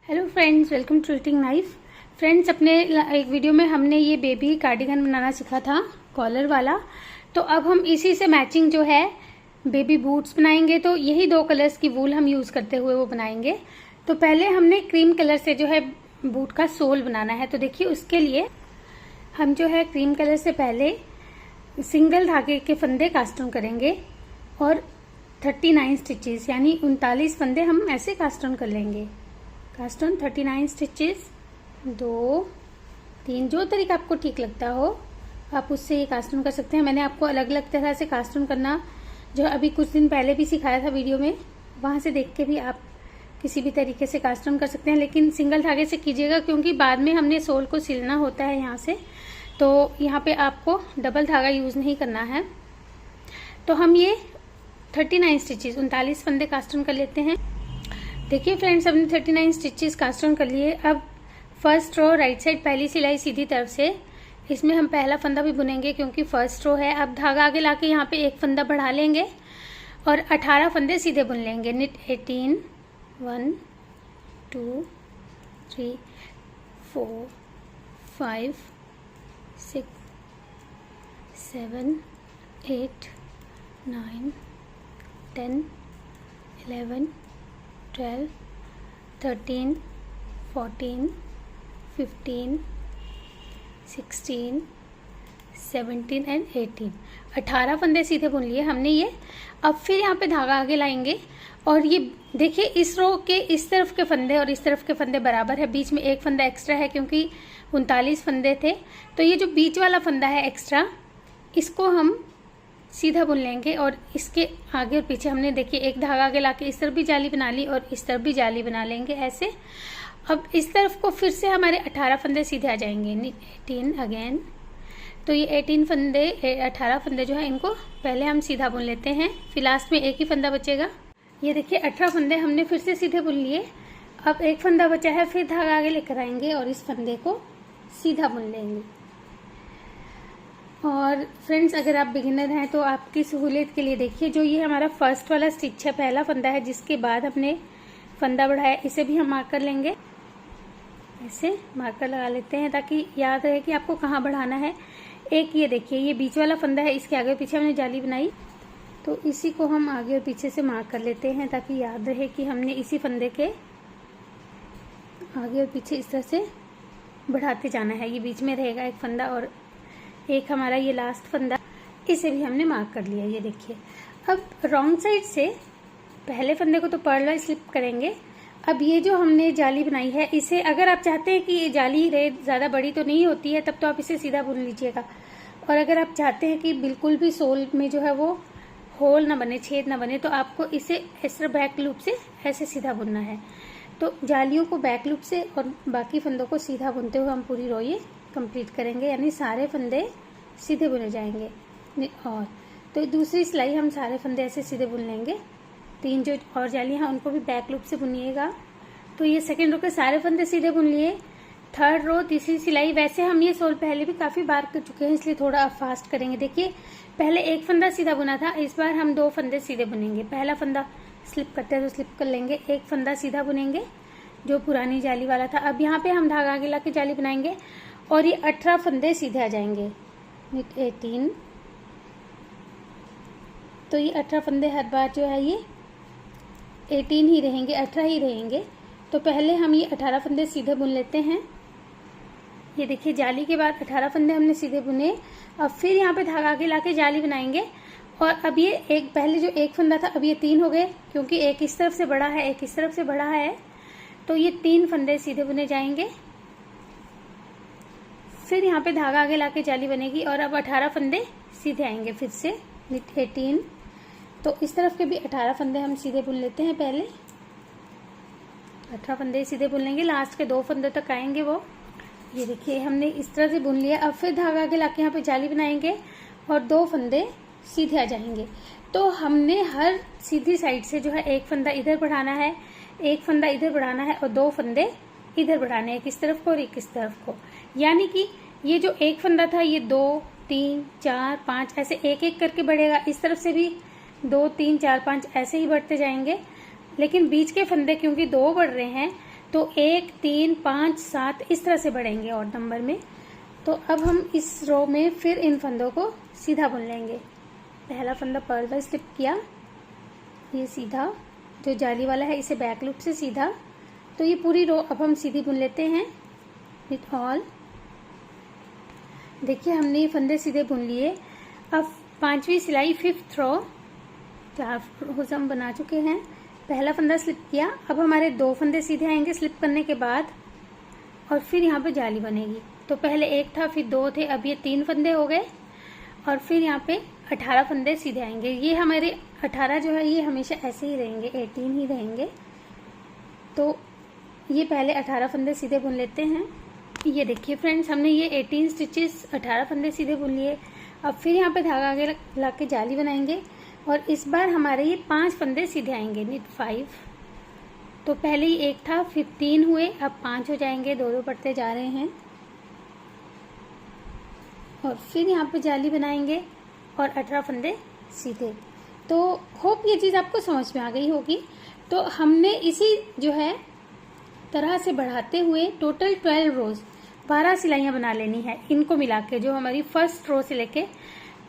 Hello friends, welcome to eating knife. Friends, अपने एक video में हमने ये बेबी कार्डिगन बनाना सीखा था, कॉलर वाला। तो अब हम इसी से मैचिंग जो है बेबी बूट्स बनाएंगे। तो यही दो कलर्स की वूल हम यूज करते हुए वो बनाएंगे। तो पहले हमने क्रीम कलर से जो है बूट का सोल बनाना है। तो देखिए, उसके लिए हम जो है क्रीम कलर से पहले सिंगल धागे के फंदे कास्ट ऑन करेंगे और 39 स्टिचेस यानी 39 फंदे हम ऐसे कास्ट ऑन कर लेंगे। कास्ट ऑन 39 स्टिचेस, 2 3, जो तरीका आपको ठीक लगता हो आप उससे ये कास्ट ऑन कर सकते हैं। मैंने आपको अलग अलग तरह से कास्ट ऑन करना जो अभी कुछ दिन पहले भी सिखाया था वीडियो में, वहां से देख के भी आप किसी भी तरीके से कास्ट ऑन कर सकते हैं, लेकिन सिंगल धागे से कीजिएगा क्योंकि बाद में हमने सोल को सिलना होता है यहाँ से। तो यहाँ पे आपको डबल धागा यूज नहीं करना है। तो हम ये 39 स्टिचेस 39 फंदे कास्ट ऑन कर लेते हैं। देखिए फ्रेंड्स, हमने 39 स्टिचेस कास्ट ऑन कर लिए। अब फर्स्ट रो राइट साइड पहली सिलाई सीधी तरफ से, इसमें हम पहला फंदा भी बुनेंगे क्योंकि फर्स्ट रो है। अब धागा आगे लाके यहाँ पे एक फंदा बढ़ा लेंगे और 18 फंदे सीधे बुन लेंगे। निट 18, 1 2 3 4 5 6 7 8 9 10 11 12 13 14 15 16 17 एंड 18, 18 फंदे सीधे बुन लिए हमने ये। अब फिर यहाँ पे धागा आगे लाएंगे और ये देखिए, इस रो के इस तरफ के फंदे और इस तरफ के फंदे बराबर है, बीच में एक फंदा एक्स्ट्रा है क्योंकि 39 फंदे थे। तो ये जो बीच वाला फंदा है एक्स्ट्रा, इसको हम सीधा बुन लेंगे और इसके आगे और पीछे हमने देखिए एक धागा आगे लाके इस तरफ भी जाली बना ली और इस तरफ भी जाली बना लेंगे ऐसे। अब इस तरफ को फिर से हमारे 18 फंदे सीधे आ जाएंगे। 18 अगेन। तो ये 18 फंदे 18 फंदे जो है इनको पहले हम सीधा बुन लेते हैं, फिर लास्ट में एक ही फंदा बचेगा। ये देखिए 18 फंदे हमने फिर से सीधे बुन लिए। अब एक फंदा बचा है, फिर धागा आगे लेकर आएंगे और इस फंदे को सीधा बुन लेंगे। और फ्रेंड्स, अगर आप बिगिनर हैं तो आपकी सहूलियत के लिए देखिए, जो ये हमारा फर्स्ट वाला स्टिच है, पहला फंदा है जिसके बाद हमने फंदा बढ़ाया, इसे भी हम मार्क कर लेंगे। ऐसे मार्कर लगा लेते हैं ताकि याद रहे कि आपको कहाँ बढ़ाना है। एक ये देखिए, ये बीच वाला फंदा है, इसके आगे और पीछे हमने जाली बनाई, तो इसी को हम आगे और पीछे से मार्क कर लेते हैं ताकि याद रहे कि हमने इसी फंदे के आगे और पीछे इस तरह से बढ़ाते जाना है। ये बीच में रहेगा एक फंदा और एक हमारा ये लास्ट फंदा, इसे भी हमने मार्क कर लिया। ये देखिए, अब रॉन्ग साइड से पहले फंदे को तो पर्ल वाइज स्लिप करेंगे। अब ये जो हमने जाली बनाई है, इसे अगर आप चाहते हैं कि ये जाली रहे, ज़्यादा बड़ी तो नहीं होती है, तब तो आप इसे सीधा बुन लीजिएगा। और अगर आप चाहते हैं कि बिल्कुल भी सोल में जो है वो होल ना बने, छेद ना बने, तो आपको इसे इस तरह बैक लूप से ऐसे सीधा बुनना है। तो जालियों को बैक लूप से और बाकी फंदों को सीधा बुनते हुए हम पूरी रो ये कंप्लीट करेंगे, यानी सारे फंदे सीधे बुने जाएंगे। और तो दूसरी सिलाई हम सारे फंदे ऐसे सीधे बुन लेंगे। 3 जो और जालियां हैं उनको भी बैक लूप से बुनिएगा। तो ये सेकंड रो के सारे फंदे सीधे बुन लिए। थर्ड रो तीसरी सिलाई, वैसे हम ये सोल पहले भी काफी बार कर चुके हैं इसलिए थोड़ा फास्ट करेंगे। देखिए, पहले एक फंदा सीधा बुना था, इस बार हम 2 फंदे सीधे बुनेंगे। पहला फंदा स्लिप करते हैं तो स्लिप कर लेंगे, एक फंदा सीधा बुनेंगे जो पुरानी जाली वाला था। अब यहाँ पे हम धागा आगे ला के जाली बनाएंगे और ये 18 फंदे सीधे आ जाएंगे। 18, तो ये 18 फंदे हर बार जो है ये 18 ही रहेंगे, 18 ही रहेंगे। तो पहले हम ये 18 फंदे सीधे बुन लेते हैं। ये देखिए, जाली के बाद 18 फंदे हमने सीधे बुने। अब फिर यहाँ पे धागा आगे लाके जाली बनाएंगे और अब ये एक पहले जो एक फंदा था, अब ये 3 हो गए क्योंकि एक इस तरफ से बड़ा है, एक इस तरफ से बड़ा है। तो ये 3 फंदे सीधे बुने जाएंगे। फिर यहाँ पे धागा आगे लाके जाली बनेगी और अब 18 फंदे सीधे आएंगे फिर से। 18, तो इस तरफ के भी 18 फंदे हम सीधे बुन लेते हैं। पहले 18 फंदे सीधे बुन लेंगे, लास्ट के 2 फंदे तक आएंगे वो। ये देखिए, हमने इस तरह से बुन लिया। अब फिर धागा आगे लाके यहाँ पे जाली बनाएंगे और 2 फंदे सीधे आ जाएंगे। तो हमने हर सीधी साइड से जो है एक फंदा इधर बढ़ाना है, एक फंदा इधर बढ़ाना है और 2 फंदे इधर बढ़ाने हैं, एक इस तरफ को और एक इस तरफ को। यानी कि ये जो एक फंदा था ये 2 3 4 5 ऐसे एक एक करके बढ़ेगा। इस तरफ से भी 2 3 4 5 ऐसे ही बढ़ते जाएंगे। लेकिन बीच के फंदे क्योंकि 2 बढ़ रहे हैं तो 1, 3, 5, 7 इस तरह से बढ़ेंगे ऑड नंबर में। तो अब हम इस रो में फिर इन फंदों को सीधा बुन लेंगे। पहला फंदा पर्ल वाइज स्लिप किया, ये सीधा जो जाली वाला है इसे बैक लूप से सीधा। तो ये पूरी रो अब हम सीधी बुन लेते हैं विथ ऑल। देखिए हमने ये फंदे सीधे बुन लिए। अब 5वीं सिलाई 5th रो 4 रोज हम बना चुके हैं। पहला फंदा स्लिप किया, अब हमारे 2 फंदे सीधे आएंगे स्लिप करने के बाद, और फिर यहाँ पे जाली बनेगी। तो पहले 1 था, फिर 2 थे, अब ये 3 फंदे हो गए, और फिर यहाँ पे 18 फंदे सीधे आएंगे। ये हमारे 18 जो है ये हमेशा ऐसे ही रहेंगे, 18 ही रहेंगे। तो ये पहले 18 फंदे सीधे बुन लेते हैं। ये देखिए फ्रेंड्स, हमने ये 18 स्टिचेस 18 फंदे सीधे बुन लिए। अब फिर यहाँ पे धागा आगे ला के जाली बनाएंगे, और इस बार हमारे ये 5 फंदे सीधे आएंगे, नीट 5। तो पहले ही 1 था, फिर 3 हुए, अब 5 हो जाएंगे, 2-2 बढ़ते जा रहे हैं। और फिर यहाँ पे जाली बनाएंगे और 18 फंदे सीधे। तो होप ये चीज़ आपको समझ में आ गई होगी। तो हमने इसी जो है तरह से बढ़ाते हुए टोटल 12 रोज 12 सिलाइयाँ बना लेनी है, इनको मिला के जो हमारी फर्स्ट रो से लेके।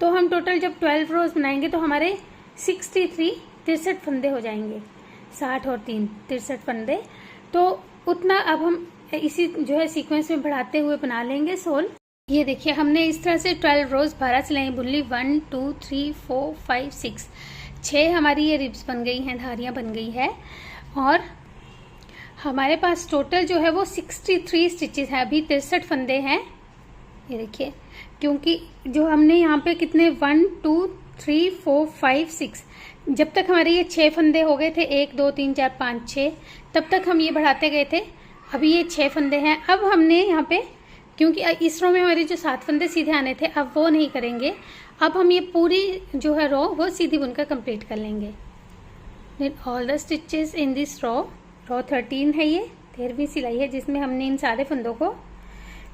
तो हम टोटल जब 12 रोज बनाएंगे तो हमारे 63 फंदे हो जाएंगे, 60 और 3 63 फंदे। तो उतना अब हम इसी जो है सीक्वेंस में बढ़ाते हुए बना लेंगे सोल। ये देखिए हमने इस तरह से 12 रोज 12 सिलाइयाँ बुन ली। 1 2 3 4 5 6 हमारी ये रिब्स बन गई हैं, धारियाँ बन गई है। और हमारे पास टोटल जो है वो 63 स्टिचेस है, अभी 63 फंदे हैं। ये देखिए, क्योंकि जो हमने यहाँ पे कितने 1 2 3 4 5 6 जब तक हमारे ये 6 फंदे हो गए थे, 1 2 3 4 5 6, तब तक हम ये बढ़ाते गए थे। अभी ये 6 फंदे हैं। अब हमने यहाँ पे, क्योंकि इस रो में हमारे जो 7 फंदे सीधे आने थे, अब वो नहीं करेंगे। अब हम ये पूरी जो है रो वो सीधी बुनकर कंप्लीट कर लेंगे। All the stitches in this row 13 है, ये 13वीं सिलाई है जिसमें हमने इन सारे फंदों को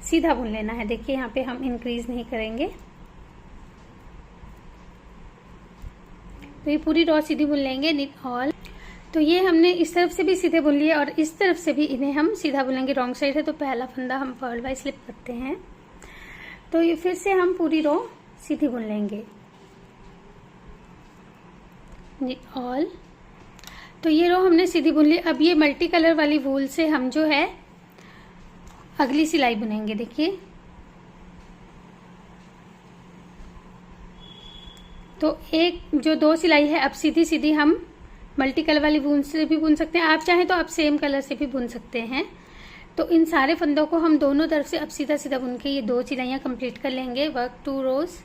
सीधा बुन लेना है। देखिए यहाँ पे हम इंक्रीज नहीं करेंगे। तो ये पूरी रो सीधी बुन लेंगे निट ऑल। तो ये हमने इस तरफ से भी सीधे बुन लिए और इस तरफ से भी इन्हें हम सीधा बुनेंगे। रॉन्ग साइड है तो पहला फंदा हम पर्ल वाइज स्लिप करते हैं। तो ये फिर से हम पूरी रो सीधी बुन लेंगे निट ऑल। तो ये रो हमने सीधी बुन ली। अब ये मल्टी कलर वाली वूल से हम जो है अगली सिलाई बुनेंगे। देखिए, तो एक जो 2 सिलाई है अब सीधी सीधी हम मल्टी कलर वाली वूल से भी बुन सकते हैं। आप चाहें तो आप सेम कलर से भी बुन सकते हैं। तो इन सारे फंदों को हम दोनों तरफ से अब सीधा सीधा बुन के ये 2 सिलाइयाँ कंप्लीट कर लेंगे। वर्क 2 रोज।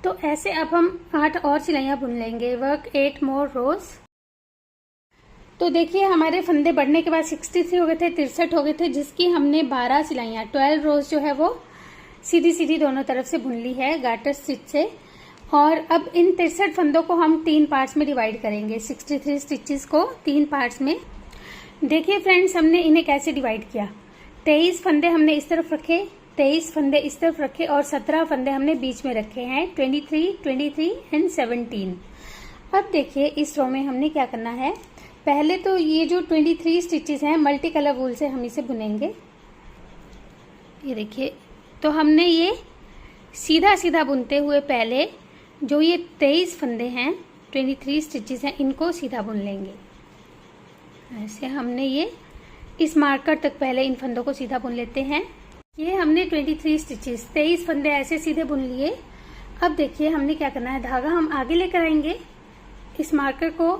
तो ऐसे अब हम 8 और सिलाइयाँ बुन लेंगे। वर्क 8 मोर रोज। तो देखिए हमारे फंदे बढ़ने के बाद 63 हो गए थे, 63 हो गए थे, जिसकी हमने 12 सिलाइयाँ 12 रोज जो है वो सीधी सीधी दोनों तरफ से बुन ली है गार्टर स्टिच से। और अब इन 63 फंदों को हम 3 पार्ट्स में डिवाइड करेंगे। 63 स्टिचेस को 3 पार्ट्स में। देखिए फ्रेंड्स, हमने इन्हें कैसे डिवाइड किया। 23 फंदे हमने इस तरफ रखे, 23 फंदे इस तरफ रखे और 17 फंदे हमने बीच में रखे हैं। 23, 23 एंड 17। अब देखिए इस रो में हमने क्या करना है। पहले तो ये जो 23 स्टिचेस हैं मल्टी कलर वूल से हम इसे बुनेंगे। ये देखिए, तो हमने ये सीधा सीधा बुनते हुए पहले जो ये 23 फंदे हैं 23 स्टिचेस हैं इनको सीधा बुन लेंगे। ऐसे हमने ये इस मार्कर तक पहले इन फंदों को सीधा बुन लेते हैं। ये हमने 23 स्टिचेस 23 फंदे ऐसे सीधे बुन लिए। अब देखिए हमने क्या करना है, धागा हम आगे लेकर आएंगे, इस मार्कर को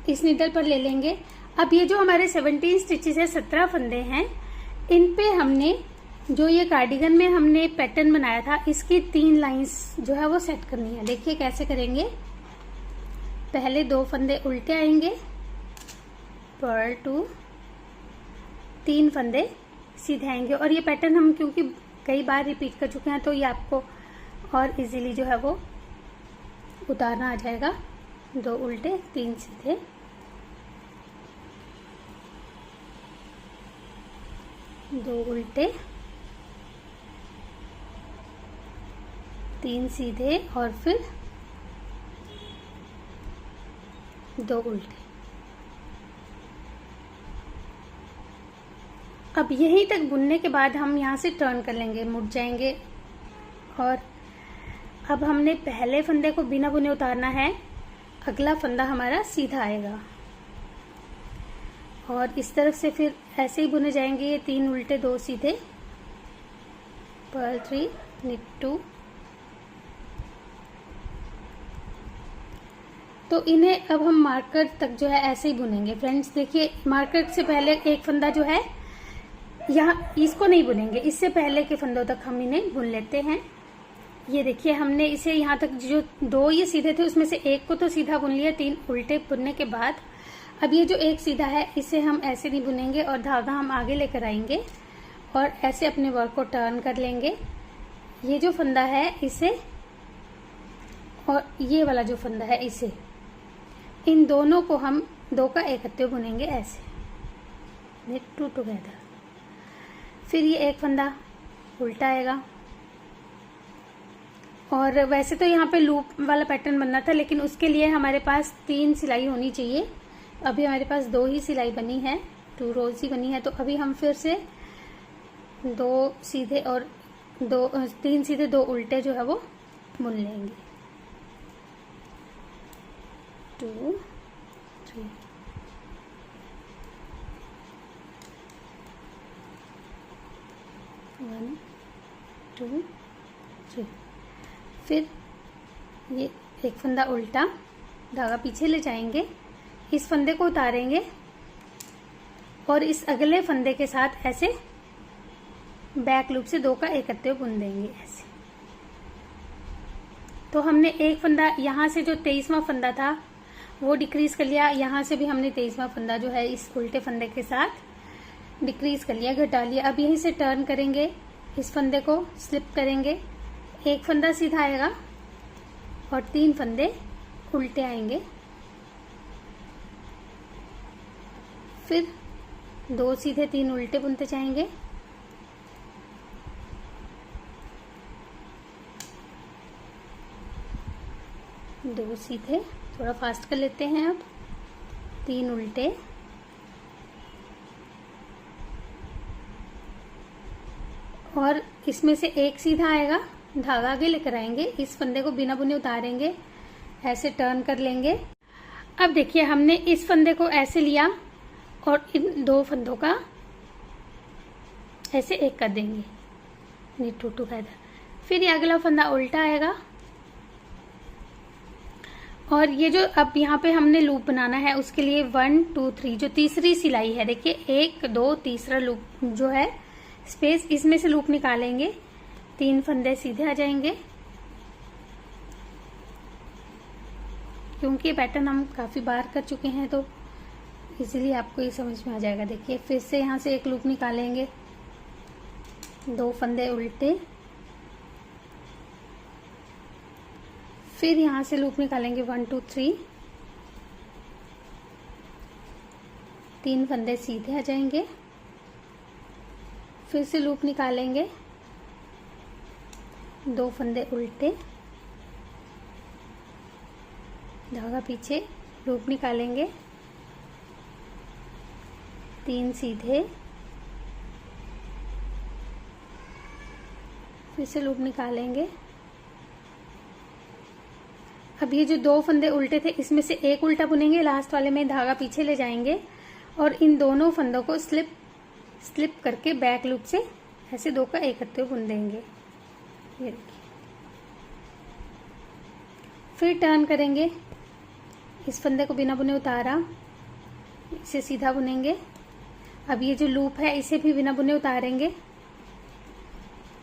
इस नीडल पर ले लेंगे। अब ये जो हमारे 17 स्टिचेस है 17 फंदे हैं, इन पे हमने जो ये कार्डिगन में हमने पैटर्न बनाया था इसकी 3 लाइंस जो है वो सेट करनी है। देखिए कैसे करेंगे। पहले 2 फंदे उल्टे आएंगे, पर्ल 2, 3 फंदे सीधे आएंगे। और ये पैटर्न हम क्योंकि कई बार रिपीट कर चुके हैं तो ये आपको और इजीली जो है वो उतारना आ जाएगा। 2 उल्टे 3 सीधे, 2 उल्टे 3 सीधे और फिर 2 उल्टे। अब यहीं तक बुनने के बाद हम यहाँ से टर्न कर लेंगे, मुड़ जाएंगे और अब हमने पहले फंदे को बिना बुने उतारना है, अगला फंदा हमारा सीधा आएगा और इस तरफ से फिर ऐसे ही बुने जाएंगे ये 3 उल्टे 2 सीधे, पर्ल 3 knit 2। तो इन्हें अब हम मार्कर तक जो है ऐसे ही बुनेंगे। फ्रेंड्स देखिए, मार्कर से पहले एक फंदा जो है यहाँ, इसको नहीं बुनेंगे, इससे पहले के फंदों तक हम इन्हें बुन लेते हैं। ये देखिए, हमने इसे यहाँ तक जो 2 ये सीधे थे उसमें से एक को तो सीधा बुन लिया 3 उल्टे बुनने के बाद। अब ये जो एक सीधा है इसे हम ऐसे नहीं बुनेंगे और धागा हम आगे लेकर आएंगे और ऐसे अपने वर्क को टर्न कर लेंगे। ये जो फंदा है इसे और ये वाला जो फंदा है इसे, इन दोनों को हम 2 का इकट्ठे बुनेंगे ऐसे, knit 2 टुगेदर। फिर ये एक फंदा उल्टा आएगा और वैसे तो यहाँ पे लूप वाला पैटर्न बनना था, लेकिन उसके लिए हमारे पास 3 सिलाई होनी चाहिए। अभी हमारे पास 2 ही सिलाई बनी है, 2 रोज ही बनी है। तो अभी हम फिर से 2 सीधे और 3 सीधे 2 उल्टे जो है वो बुन लेंगे, 2 3 1 2 3। फिर ये एक फंदा उल्टा, धागा पीछे ले जाएंगे, इस फंदे को उतारेंगे और इस अगले फंदे के साथ ऐसे बैक लूप से 2 का इकट्ठे बुन देंगे ऐसे। तो हमने एक फंदा यहाँ से जो 23वां फंदा था वो डिक्रीज कर लिया, यहाँ से भी हमने 23वां फंदा जो है इस उल्टे फंदे के साथ डिक्रीज कर लिया, घटा लिया। अब यहीं से टर्न करेंगे, इस फंदे को स्लिप करेंगे, एक फंदा सीधा आएगा और 3 फंदे उल्टे आएंगे। फिर 2 सीधे 3 उल्टे बुनते जाएंगे, दो सीधे, थोड़ा फास्ट कर लेते हैं। अब 3 उल्टे और इसमें से एक सीधा आएगा, धागा आगे लेकर आएंगे, इस फंदे को बिना बुने उतारेंगे, ऐसे टर्न कर लेंगे। अब देखिए, हमने इस फंदे को ऐसे लिया और इन 2 फंदों का ऐसे एक कर देंगे, knit 2 टुगेदर। फिर ये अगला फंदा उल्टा आएगा और ये जो अब यहाँ पे हमने लूप बनाना है उसके लिए 1 2 3 जो तीसरी सिलाई है, देखिए 1 2 तीसरा लूप जो है स्पेस, इसमें से लूप निकालेंगे, 3 फंदे सीधे आ जाएंगे। क्योंकि ये पैटर्न हम काफी बार कर चुके हैं तो इजीली आपको ये समझ में आ जाएगा। देखिए, फिर से यहाँ से एक लूप निकालेंगे, 2 फंदे उल्टे, फिर यहाँ से लूप निकालेंगे 1 2 3, 3 फंदे सीधे आ जाएंगे, फिर से लूप निकालेंगे, 2 फंदे उल्टे, धागा पीछे, लूप निकालेंगे, 3 सीधे, फिर से लूप निकालेंगे। अब ये जो 2 फंदे उल्टे थे इसमें से एक उल्टा बुनेंगे, लास्ट वाले में धागा पीछे ले जाएंगे और इन दोनों फंदों को स्लिप करके बैक लूप से ऐसे 2 का इकट्ठे बुन देंगे। ये देखिए, फिर टर्न करेंगे, इस फंदे को बिना बुने उतारा, इसे सीधा बुनेंगे। अब ये जो लूप है इसे भी बिना बुने उतारेंगे,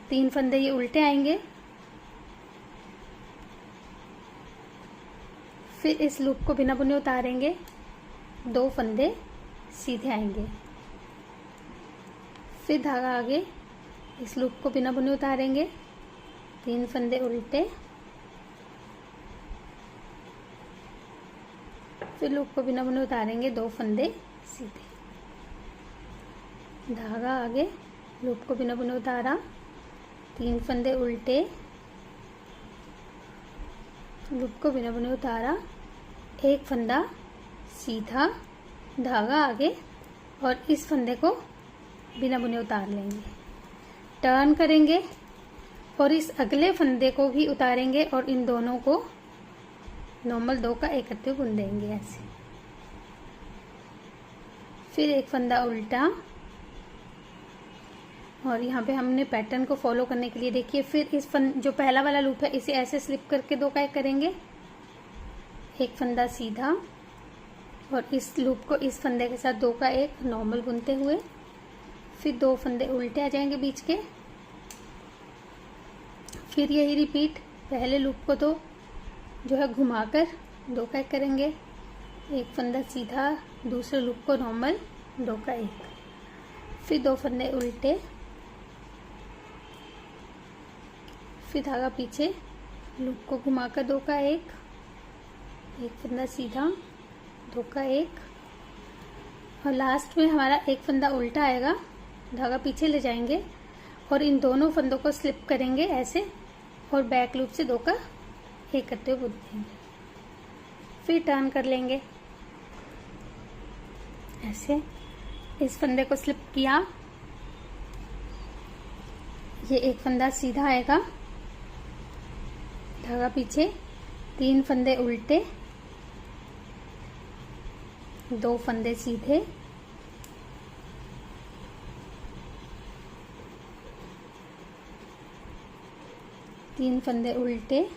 3 फंदे ये उल्टे आएंगे, फिर इस लूप को बिना बुने उतारेंगे, 2 फंदे सीधे आएंगे, फिर धागा आगे, इस लूप को बिना बुने उतारेंगे, 3 फंदे उल्टे, फिर लूप को बिना बुने उतारेंगे, 2 फंदे सीधे, धागा आगे, लूप को बिना बुने उतारा, 3 फंदे उल्टे, लूप को बिना बुने उतारा, एक फंदा सीधा, धागा आगे और इस फंदे को बिना बुने उतार लेंगे, टर्न करेंगे और इस अगले फंदे को भी उतारेंगे और इन दोनों को नॉर्मल 2 का एक करते हुए बुन देंगे ऐसे। फिर एक फंदा उल्टा और यहाँ पे हमने पैटर्न को फॉलो करने के लिए देखिए, फिर इस जो पहला वाला लूप है इसे ऐसे स्लिप करके 2 का एक करेंगे, एक फंदा सीधा और इस लूप को इस फंदे के साथ 2 का एक नॉर्मल बुनते हुए, फिर 2 फंदे उल्टे आ जाएंगे बीच के, फिर यही रिपीट, पहले लूप को तो जो है घुमाकर 2 का एक करेंगे, एक फंदा सीधा, दूसरे लूप को नॉर्मल 2 का एक, फिर 2 फंदे उल्टे, फिर धागा पीछे, लूप को घुमाकर 2 का एक फंदा सीधा, 2 का एक, और लास्ट में हमारा एक फंदा उल्टा आएगा, धागा पीछे ले जाएंगे और इन दोनों फंदों को स्लिप करेंगे ऐसे और बैक लूप से 2 का एक करते हुए बुन देंगे, फिर टर्न कर लेंगे ऐसे, इस फंदे को स्लिप किया, ये एक फंदा सीधा आएगा, धागा पीछे, 3 फंदे उल्टे, 2 फंदे सीधे, तीन फंदे उल्टे,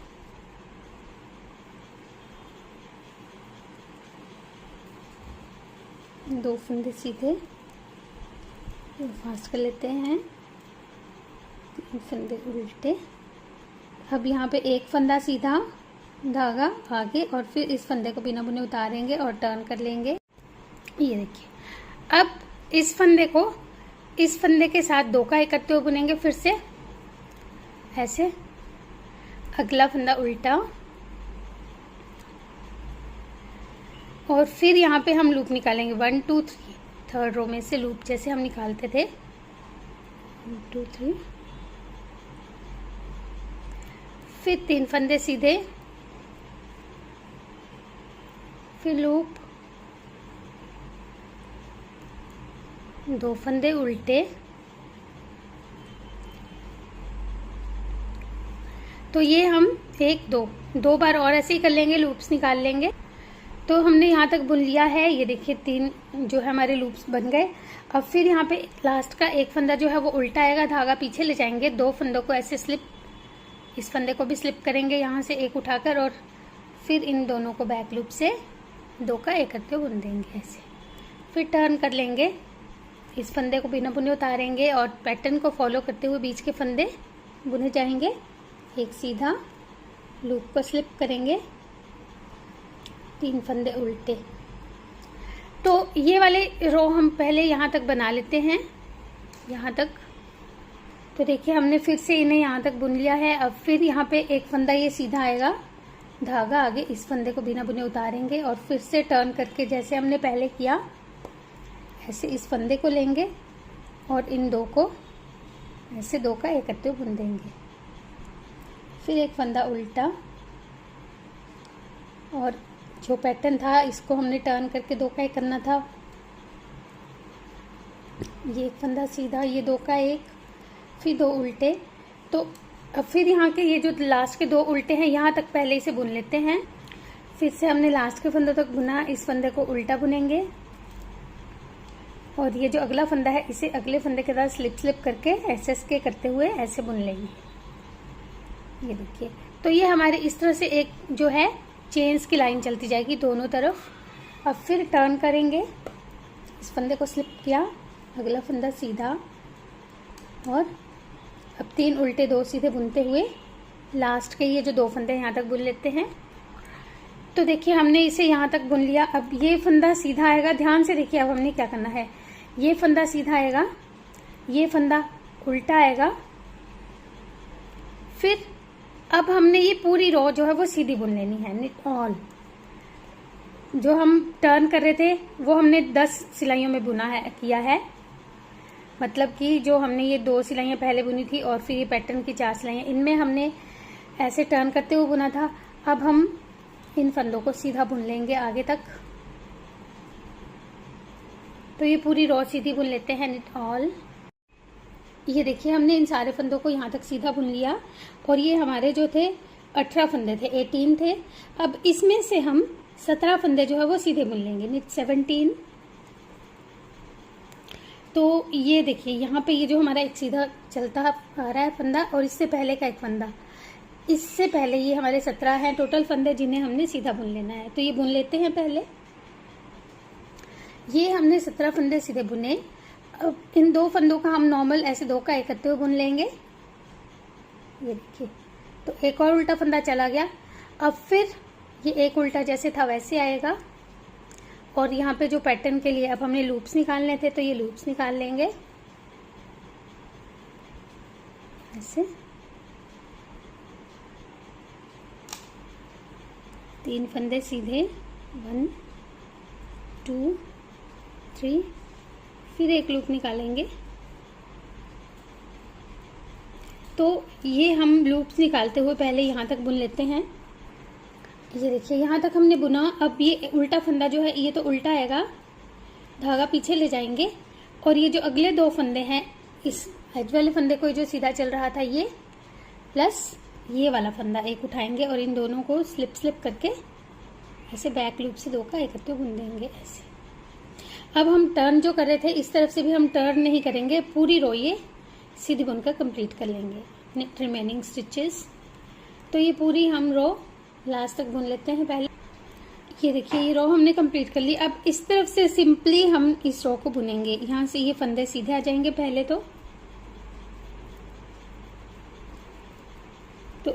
2 फंदे सीधे, फास्ट कर लेते हैं, 3 फंदे उल्टे। अब यहाँ पे एक फंदा सीधा, धागा आगे और फिर इस फंदे को बिना बुने उतारेंगे और टर्न कर लेंगे। ये देखिए, अब इस फंदे को इस फंदे के साथ 2 का एक करते हुए बुनेंगे, फिर से ऐसे, अगला फंदा उल्टा और फिर यहाँ पे हम लूप निकालेंगे 1 2 3, थर्ड रो में से लूप जैसे हम निकालते थे 1 2 3, फिर 3 फंदे सीधे, फिर लूप, 2 फंदे उल्टे, तो ये हम 1 2 बार और ऐसे ही कर लेंगे, लूप्स निकाल लेंगे। तो हमने यहाँ तक बुन लिया है, ये देखिए 3 जो है हमारे लूप्स बन गए। अब फिर यहाँ पे लास्ट का एक फंदा जो है वो उल्टा आएगा, धागा पीछे ले जाएंगे, 2 फंदों को ऐसे स्लिप, इस फंदे को भी स्लिप करेंगे यहाँ से एक उठाकर और फिर इन दोनों को बैक लूप से 2 का एक करके बुन देंगे ऐसे, फिर टर्न कर लेंगे, इस फंदे को बिना बुने उतारेंगे और पैटर्न को फॉलो करते हुए बीच के फंदे बुने जाएंगे, एक सीधा, लूप को स्लिप करेंगे, 3 फंदे उल्टे। तो ये वाले रो हम पहले यहाँ तक बना लेते हैं, यहाँ तक। तो देखिए हमने फिर से इन्हें यहाँ तक बुन लिया है। अब फिर यहाँ पे एक फंदा ये सीधा आएगा, धागा आगे, इस फंदे को बिना बुने उतारेंगे और फिर से टर्न करके जैसे हमने पहले किया ऐसे इस फंदे को लेंगे और इन 2 को ऐसे 2 का एक करते हुए बुन देंगे, फिर एक फंदा उल्टा और जो पैटर्न था इसको हमने टर्न करके 2 का एक करना था, ये एक फंदा सीधा, ये 2 का एक, फिर 2 उल्टे। तो अब फिर यहाँ के ये जो लास्ट के 2 उल्टे हैं यहाँ तक पहले इसे बुन लेते हैं, फिर से हमने लास्ट के फंदे तक बुना, इस फंदे को उल्टा बुनेंगे और ये जो अगला फंदा है इसे अगले फंदे के साथ स्लिप करके ऐसे के करते हुए ऐसे बुन लेंगे। ये देखिए, तो ये हमारे इस तरह से एक जो है चेन्स की लाइन चलती जाएगी दोनों तरफ। अब फिर टर्न करेंगे, इस फंदे को स्लिप किया, अगला फंदा सीधा और अब 3 उल्टे 2 सीधे बुनते हुए लास्ट के ये जो 2 फंदे यहाँ तक बुन लेते हैं। तो देखिए हमने इसे यहाँ तक बुन लिया। अब ये फंदा सीधा आएगा, ध्यान से देखिए अब हमने क्या करना है, ये फंदा सीधा आएगा, ये फंदा उल्टा आएगा, फिर अब हमने ये पूरी रो जो है वो सीधी बुन लेनी है, निट ऑल। जो हम टर्न कर रहे थे वो हमने 10 सिलाइयों में बुना है, किया है, मतलब कि जो हमने ये 2 सिलाइयाँ पहले बुनी थी और फिर ये पैटर्न की 4 सिलाइयाँ, इनमें हमने ऐसे टर्न करते हुए बुना था। अब हम इन फंदों को सीधा बुन लेंगे आगे तक, तो ये पूरी रो सीधी बुन लेते हैं निट ऑल। ये देखिए हमने इन सारे फंदों को यहाँ तक सीधा बुन लिया और ये हमारे जो थे 18 फंदे थे, 18 थे। अब इसमें से हम 17 फंदे जो है वो सीधे बुन लेंगे, निट 17। तो ये देखिए यहाँ पे ये जो हमारा एक सीधा चलता आ रहा है फंदा और इससे पहले का एक फंदा, इससे पहले ये हमारे 17 हैं टोटल फंदे जिन्हें हमने सीधा बुन लेना है। तो ये बुन लेते हैं पहले। ये हमने 17 फंदे सीधे बुने। अब इन 2 फंदों का हम नॉर्मल ऐसे 2 का एक करते हुए बुन लेंगे। ये देखिए, तो एक और उल्टा फंदा चला गया। अब फिर ये एक उल्टा जैसे था वैसे आएगा और यहाँ पे जो पैटर्न के लिए अब हमने लूप्स निकालने थे तो ये लूप्स निकाल लेंगे ऐसे। 3 फंदे सीधे, 1 2 3, फिर एक लूप निकालेंगे। तो ये हम लूप्स निकालते हुए पहले यहाँ तक बुन लेते हैं। ये देखिए यहाँ तक हमने बुना। अब ये उल्टा फंदा जो है ये तो उल्टा आएगा, धागा पीछे ले जाएंगे और ये जो अगले 2 फंदे हैं, इस एज वाले फंदे को जो सीधा चल रहा था ये प्लस ये वाला फंदा एक उठाएंगे और इन दोनों को स्लिप करके ऐसे बैक लूप से 2 का एक करते बुन देंगे ऐसे। अब हम टर्न जो कर रहे थे इस तरफ से भी हम टर्न नहीं करेंगे, पूरी रो ये सीधी बुनकर कंप्लीट कर लेंगे नेट रिमेनिंग स्टिचेस। तो ये पूरी हम रो लास्ट तक बुन लेते हैं पहले। ये देखिए ये रो हमने कंप्लीट कर ली। अब इस तरफ से सिंपली हम इस रो को बुनेंगे। यहाँ से ये फंदे सीधे आ जाएंगे पहले तो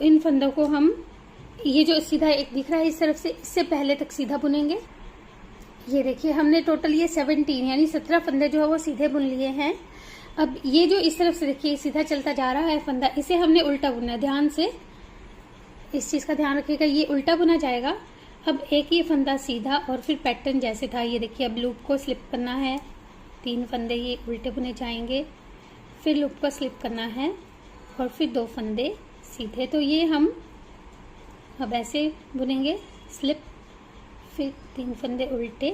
इन फंदों को हम ये जो सीधा एक दिख रहा है इस तरफ से, इससे पहले तक सीधा बुनेंगे। ये देखिए हमने टोटल ये 17 यानी 17 फंदे जो है वो सीधे बुन लिए हैं। अब ये जो इस तरफ से देखिए सीधा चलता जा रहा है फंदा, इसे हमने उल्टा बुनना है। ध्यान से इस चीज का ध्यान रखिएगा, ये उल्टा बुना जाएगा। अब एक ये फंदा सीधा और फिर पैटर्न जैसे था, ये देखिए अब लूप को स्लिप करना है। 3 फंदे ये उल्टे बुने जाएंगे, फिर लूप को स्लिप करना है और फिर 2 फंदे सीधे। तो ये हम अब ऐसे बुनेंगे, स्लिप फिर 3 फंदे उल्टे।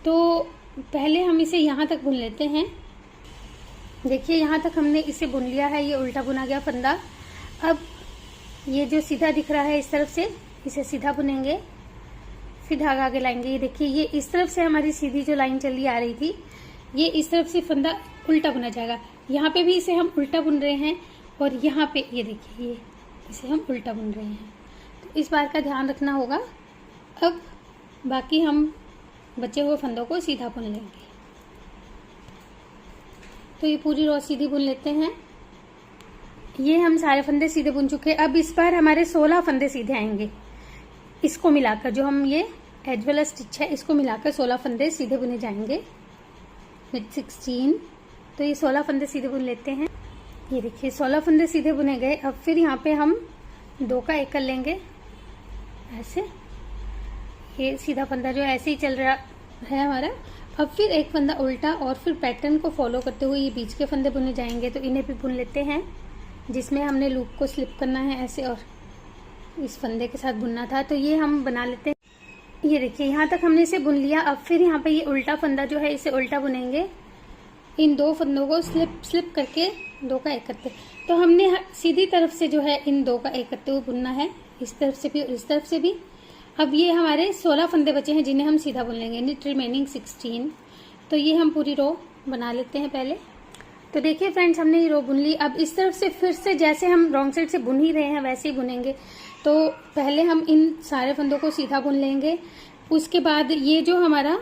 तो पहले हम इसे यहाँ तक बुन लेते हैं। देखिए यहाँ तक हमने इसे बुन लिया है, ये उल्टा बुना गया फंदा। अब ये जो सीधा दिख रहा है इस तरफ से, इसे सीधा बुनेंगे, फिर धागा आगे लाएंगे। ये देखिए ये इस तरफ से हमारी सीधी जो लाइन चली आ रही थी, ये इस तरफ से फंदा उल्टा बुना जाएगा। यहाँ पे भी इसे हम उल्टा बुन रहे हैं और यहाँ पे ये देखिए ये इसे हम उल्टा बुन रहे हैं। तो इस बात का ध्यान रखना होगा। अब बाकी हम बचे हुए फंदों को सीधा बुन लेंगे। तो ये पूरी रो सीधी बुन लेते हैं। ये हम सारे फंदे सीधे बुन चुके हैं। अब इस बार हमारे 16 फंदे सीधे आएंगे। इसको मिलाकर जो हम ये एज वाला स्टिच है इसको मिलाकर 16 फंदे सीधे बुने जाएंगे विद 16। तो ये 16 फंदे सीधे बुन लेते हैं। ये देखिए 16 फंदे सीधे बुने गए। अब फिर यहाँ पे हम 2 का एक कर लेंगे ऐसे। ये सीधा फंदा जो ऐसे ही चल रहा है हमारा। अब फिर एक फंदा उल्टा और फिर पैटर्न को फॉलो करते हुए ये बीच के फंदे बुने जाएंगे। तो इन्हें भी बुन लेते हैं, जिसमें हमने लूप को स्लिप करना है ऐसे और इस फंदे के साथ बुनना था। तो ये हम बना लेते हैं। ये देखिए यहाँ तक हमने इसे बुन लिया। अब फिर यहाँ पे ये उल्टा फंदा जो है इसे उल्टा बुनेंगे। इन 2 फंदों को स्लिप करके 2 का एक करते। तो हमने सीधी तरफ से जो है इन 2 का एक करते हुए बुनना है, इस तरफ से भी और इस तरफ से भी। अब ये हमारे 16 फंदे बचे हैं जिन्हें हम सीधा बुन लेंगे, निट रिमेनिंग 16। तो ये हम पूरी रो बना लेते हैं पहले। तो देखिए फ्रेंड्स हमने ये रो बुन ली। अब इस तरफ से फिर से जैसे हम रॉन्ग साइड से बुन ही रहे हैं वैसे ही बुनेंगे। तो पहले हम इन सारे फंदों को सीधा बुन लेंगे। उसके बाद ये जो हमारा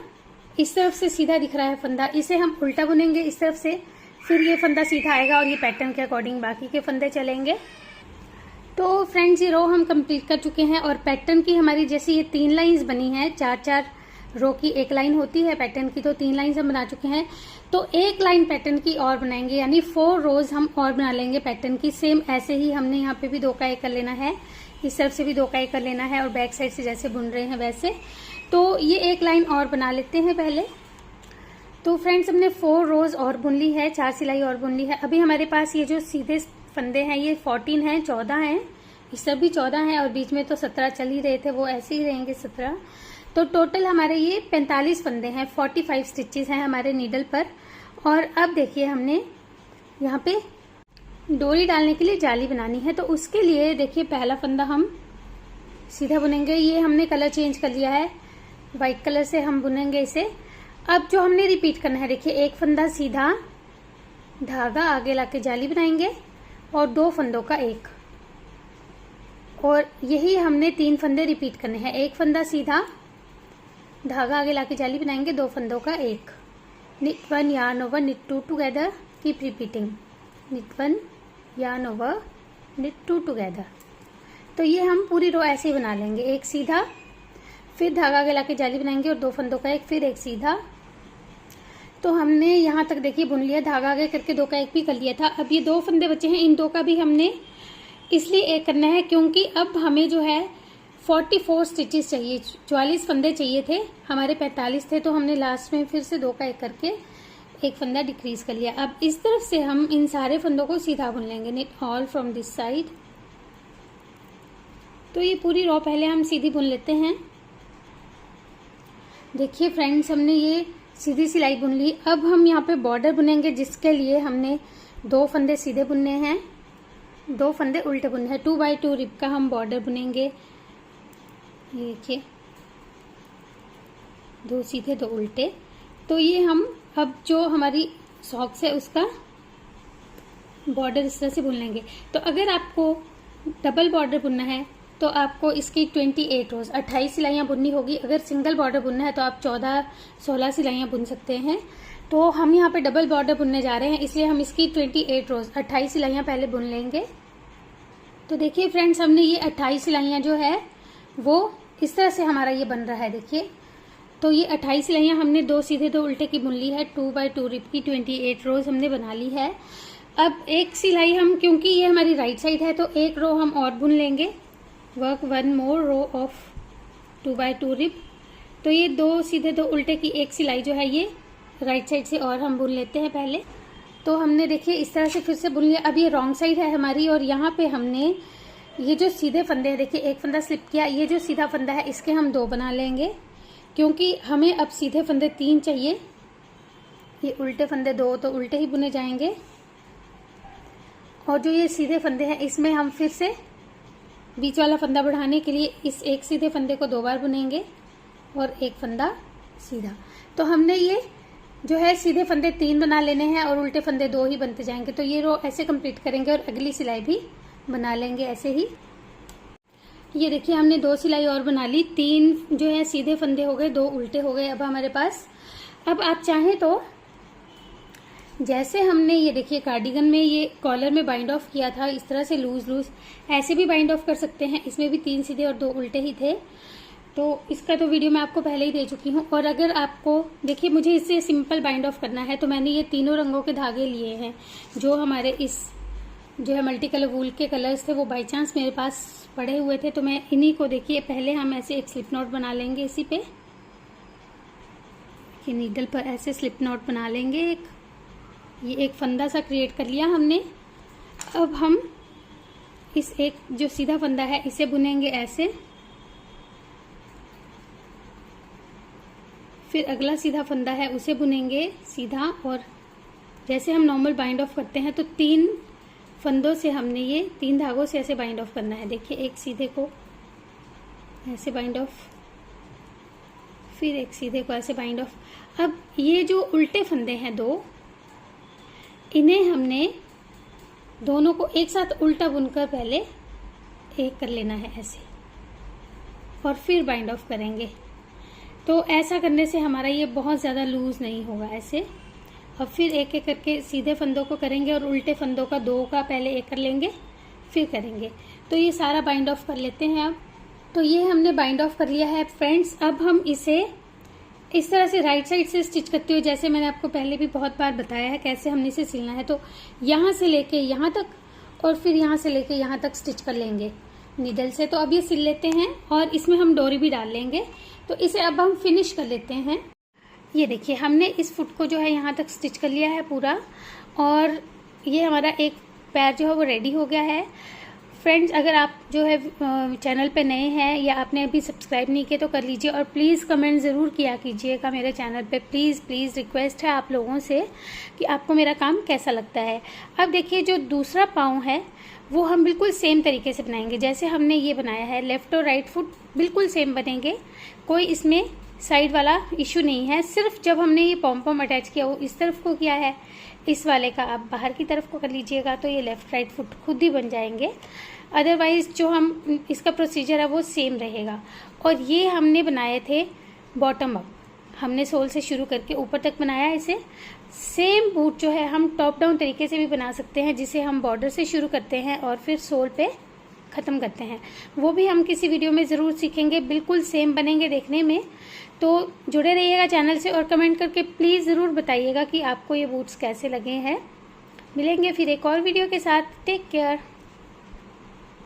इस तरफ से सीधा दिख रहा है फंदा, इसे हम उल्टा बुनेंगे इस तरफ से। फिर ये फंदा सीधा आएगा और ये पैटर्न के अकॉर्डिंग बाकी के फंदे चलेंगे। तो फ्रेंड्स ये रो हम कंप्लीट कर चुके हैं और पैटर्न की हमारी जैसे ये 3 लाइंस बनी है, 4-4 रो की एक लाइन होती है पैटर्न की, तो 3 लाइंस हम बना चुके हैं। तो एक लाइन पैटर्न की और बनाएंगे, यानी 4 रोज हम और बना लेंगे पैटर्न की। सेम ऐसे ही हमने यहाँ पे भी 2 का एक कर लेना है, इस तरफ से भी 2 का एक कर लेना है और बैक साइड से जैसे बुन रहे हैं वैसे। तो ये एक लाइन और बना लेते हैं पहले। तो फ्रेंड्स हमने 4 रोज और बुन ली है, 4 सिलाई और बुन ली है। अभी हमारे पास ये जो सीधे फंदे हैं ये 14 हैं, 14 हैं, इस सब भी 14 हैं और बीच में तो 17 चल ही रहे थे, वो ऐसे ही रहेंगे 17। तो टोटल हमारे ये 45 फंदे हैं, 45 स्टिचेस हैं हमारे नीडल पर। और अब देखिए हमने यहाँ पे डोरी डालने के लिए जाली बनानी है, तो उसके लिए देखिए पहला फंदा हम सीधा बुनेंगे। ये हमने कलर चेंज कर लिया है, व्हाइट कलर से हम बुनेंगे इसे। अब जो हमने रिपीट करना है, देखिए एक फंदा सीधा, धागा आगे लाके जाली बनाएंगे और 2 फंदों का एक, और यही हमने 3 फंदे रिपीट करने हैं। एक फंदा सीधा, धागा आगे लाके जाली बनाएंगे, 2 फंदों का एक। knit 1 yarn over knit 2 together, keep repeating, knit 1 yarn over knit 2 together। तो ये हम पूरी रो ऐसे ही बना लेंगे, एक सीधा, फिर धागा आगे लाके जाली बनाएंगे और 2 फंदों का एक, फिर एक सीधा। तो हमने यहाँ तक देखिए बुन लिया, धागा आगे करके 2 का एक भी कर लिया था। अब ये 2 फंदे बचे हैं, इन 2 का भी हमने इसलिए एक करना है क्योंकि अब हमें जो है 44 स्टिचेस चाहिए, 44 फंदे चाहिए थे, हमारे 45 थे, तो हमने लास्ट में फिर से 2 का एक करके एक फंदा डिक्रीज कर लिया। अब इस तरफ से हम इन सारे फंदों को सीधा बुन लेंगे, knit all from this side। तो ये पूरी रो पहले हम सीधी बुन लेते हैं। देखिए फ्रेंड्स, हमने ये सीधी सिलाई बुन ली। अब हम यहाँ पे बॉर्डर बुनेंगे, जिसके लिए हमने 2 फंदे सीधे बुनने हैं, 2 फंदे उल्टे बुनने हैं। 2 by 2 रिप का हम बॉर्डर बुनेंगे। ये देखिए 2 सीधे 2 उल्टे। तो ये हम अब जो हमारी सॉक्स है उसका बॉर्डर इस तरह से बुन लेंगे। तो अगर आपको डबल बॉर्डर बुनना है तो आपको इसकी 28 रोज 28 सिलाइयाँ बुननी होगी। अगर सिंगल बॉर्डर बुनना है तो आप 14-16 सिलाइयाँ बुन सकते हैं। तो हम यहाँ पे डबल बॉर्डर बुनने जा रहे हैं, इसलिए हम इसकी 28 रोज 28 सिलाइयाँ पहले बुन लेंगे। तो देखिए फ्रेंड्स, हमने ये 28 सिलाइयाँ जो है वो इस तरह से हमारा ये बन रहा है। देखिए, तो ये 28 सिलाइयाँ हमने 2 सीधे 2 उल्टे की बुन ली है। 2 by 2 रिप की 28 रोज हमने बना ली है। अब एक सिलाई हम, क्योंकि ये हमारी राइट साइड है, तो एक रो हम और बुन लेंगे। Work 1 more row of 2 by 2 rep. तो ये 2 सीधे 2 उल्टे की एक सिलाई जो है ये राइट साइड से और हम बुन लेते हैं पहले। तो हमने देखिए इस तरह से फिर से बुन लिया। अब ये रॉन्ग साइड है हमारी, और यहाँ पे हमने ये जो सीधे फंदे हैं, देखिए एक फंदा स्लिप किया, ये जो सीधा फंदा है इसके हम 2 बना लेंगे, क्योंकि हमें अब सीधे फंदे 3 चाहिए। ये उल्टे फंदे 2 तो उल्टे ही बुने जाएंगे, और जो ये सीधे फंदे हैं इसमें हम फिर से बीच वाला फंदा बढ़ाने के लिए इस एक सीधे फंदे को 2 बार बुनेंगे और एक फंदा सीधा। तो हमने ये जो है सीधे फंदे 3 बना लेने हैं और उल्टे फंदे 2 ही बनते जाएंगे। तो ये रो ऐसे कंप्लीट करेंगे और अगली सिलाई भी बना लेंगे ऐसे ही। ये देखिए हमने 2 सिलाई और बना ली, 3 जो है सीधे फंदे हो गए, 2 उल्टे हो गए अब हमारे पास। अब आप चाहें तो जैसे हमने ये देखिए कार्डिगन में ये कॉलर में बाइंड ऑफ किया था, इस तरह से लूज लूज ऐसे भी बाइंड ऑफ कर सकते हैं। इसमें भी 3 सीधे और 2 उल्टे ही थे, तो इसका तो वीडियो मैं आपको पहले ही दे चुकी हूँ। और अगर आपको देखिए मुझे इससे सिंपल बाइंड ऑफ करना है, तो मैंने ये तीनों रंगों के धागे लिए हैं। जो हमारे इस जो है मल्टी कलर वूल के कलर्स थे वो बाई चांस मेरे पास पड़े हुए थे, तो मैं इन्हीं को देखिए पहले हम ऐसे एक स्लिप नॉट बना लेंगे। इसी पे ये नीडल पर ऐसे स्लिप नॉट बना लेंगे। ये एक फंदा सा क्रिएट कर लिया हमने। अब हम इस एक जो सीधा फंदा है इसे बुनेंगे ऐसे, फिर अगला सीधा फंदा है उसे बुनेंगे सीधा, और जैसे हम नॉर्मल बाइंड ऑफ करते हैं तो 3 फंदों से हमने ये 3 धागों से ऐसे बाइंड ऑफ करना है। देखिए एक सीधे को ऐसे बाइंड ऑफ, फिर एक सीधे को ऐसे बाइंड ऑफ। अब ये जो उल्टे फंदे हैं 2, इन्हें हमने दोनों को एक साथ उल्टा बुनकर पहले एक कर लेना है ऐसे, और फिर बाइंड ऑफ करेंगे। तो ऐसा करने से हमारा ये बहुत ज़्यादा लूज नहीं होगा ऐसे। अब फिर एक एक करके सीधे फंदों को करेंगे और उल्टे फंदों का 2 का पहले एक कर लेंगे फिर करेंगे। तो ये सारा बाइंड ऑफ कर लेते हैं। अब तो ये हमने बाइंड ऑफ कर लिया है फ्रेंड्स। अब हम इसे इस तरह से राइट साइड से स्टिच करते हुए, जैसे मैंने आपको पहले भी बहुत बार बताया है कैसे हमने इसे सिलना है। तो यहाँ से लेके यहाँ तक और फिर यहाँ से लेके यहाँ तक स्टिच कर लेंगे नीडल से। तो अब ये सिल लेते हैं और इसमें हम डोरी भी डाल लेंगे। तो इसे अब हम फिनिश कर लेते हैं। ये देखिए हमने इस फुट को जो है यहाँ तक स्टिच कर लिया है पूरा, और ये हमारा एक पैर जो है वो रेडी हो गया है। फ्रेंड्स, अगर आप जो है चैनल पे नए हैं या आपने अभी सब्सक्राइब नहीं किया तो कर लीजिए, और प्लीज़ कमेंट ज़रूर किया कीजिएगा मेरे चैनल पे। प्लीज़ प्लीज़ रिक्वेस्ट है आप लोगों से कि आपको मेरा काम कैसा लगता है। अब देखिए, जो दूसरा पाँव है वो हम बिल्कुल सेम तरीके से बनाएंगे जैसे हमने ये बनाया है। लेफ़्ट और राइट फुट बिल्कुल सेम बनेंगे, कोई इसमें साइड वाला इशू नहीं है। सिर्फ जब हमने ये पॉम पॉम अटैच किया वो इस तरफ को किया है, इस वाले का आप बाहर की तरफ को कर लीजिएगा तो ये लेफ़्ट राइट फुट खुद ही बन जाएंगे। अदरवाइज़ जो हम इसका प्रोसीजर है वो सेम रहेगा। और ये हमने बनाए थे बॉटम अप, हमने सोल से शुरू करके ऊपर तक बनाया इसे। सेम बूट जो है हम टॉप डाउन तरीके से भी बना सकते हैं, जिसे हम बॉर्डर से शुरू करते हैं और फिर सोल पे ख़त्म करते हैं। वो भी हम किसी वीडियो में ज़रूर सीखेंगे, बिल्कुल सेम बनेंगे देखने में। तो जुड़े रहिएगा चैनल से और कमेंट करके प्लीज़ ज़रूर बताइएगा कि आपको ये बूट्स कैसे लगे हैं। मिलेंगे फिर एक और वीडियो के साथ। Take care.